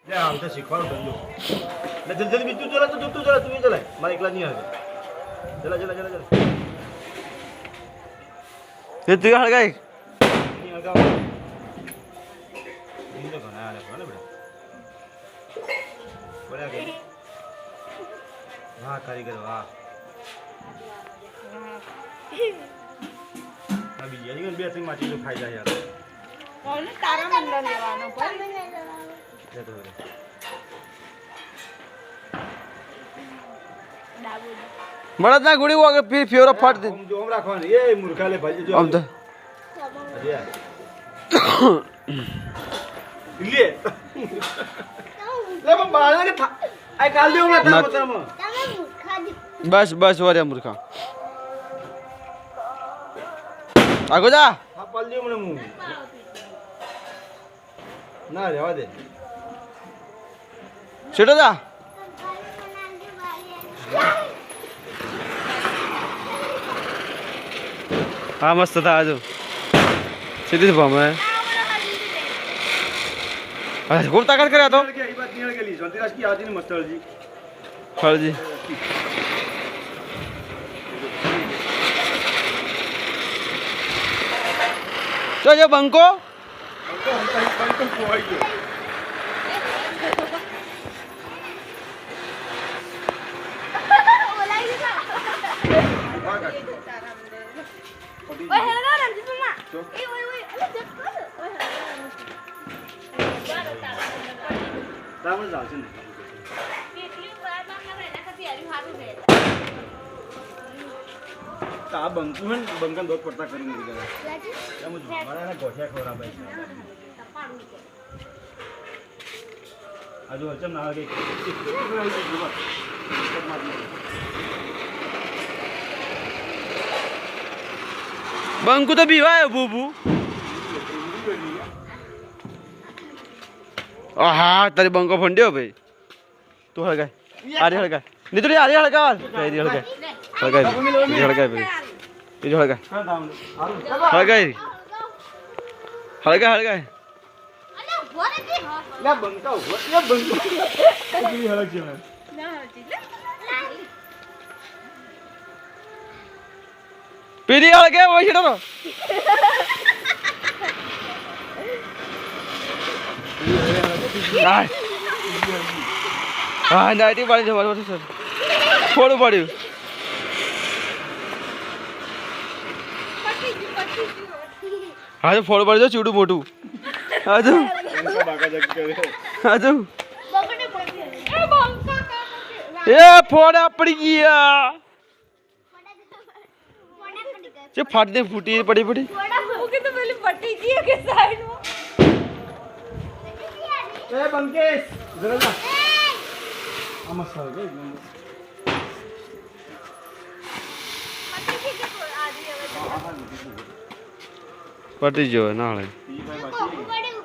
ले आमचं शिकवायला धंदो जल्दी जल्दी तू चला तू चला तुम्ही चला मला एकला नाही आहे चला चला चला चला हे तुझ्या हळ काय नहीं हगा नहीं तो खाना आने वाला बेटा बड़ा के वाह कारीगर वाह अभी ये नहीं भी अपनी माटी जो खाई जाए यार कौन तारा मंडल लेवानो पर ये तो મળત ના ગુડી વાગે ફેવરો ફાટ દે हम जो हम रखवा ये मुर्गा ले भाई जो આમ તો अरे ले ले मैं बाहर के था आई काल दियो मैं था मतलब બસ બસ વરે મૂર્ખા આગો જા हाँ पाल दियो मैंने मुंह ना रेवा दे છેટો જા હા મસ્ત હતા આજુ સીધી ભામે હા ખૂબ તાકાત કર્યા તો ये बात नहीं के लिए संतराज की आती नहीं मस्टर जी ફળજી તો જે બંકો हम को आई गयो ओए हेलो रंजित मामा ए ओए ओए अरे जब कर ओए रावण जाचे ना કેટલી વાર માં એના ખાતી હરી હારું છે ता बंकन बंकन दो पड़ता करेंगे इधर क्या मुझे हमारा ना गोठिया खोरा भाई आज हचम ना आगे બંકુ તો બીવાય બુબુ હા તારી બંકો ફંડ્યો ભાઈ તું હળગાય આરે હળગાય નીતરી આરે હળગાવ આરે હળગાય હળગાય હળગાય ભાઈ બીજો હળગાય હળગાય હળગાય હળગાય અલે ભોરે દી ला बंका हो या बंका किती हळक जेवण ના હજી લે પીરી હળગાય ઓય છેડો હા હા નાઈટી પાડી જવાનું સર થોડું પડ્યું હા તો ફોડ પડી જો ચૂડું મોટું હા તો बंका बाका जग करे હા તો બગડે પડી એ બંકા એ ફોડા પડી ગયા જે ફાટને ફૂટી પડી પડી ઓકે તો પેલી પટ્ટી જી કે સાઈડ માં ए बंकेश जरा जा आमा सर गए પટ્ટી જી કે આજી હવે પટી ગયો ના હળે ठीक है बाकी બગડે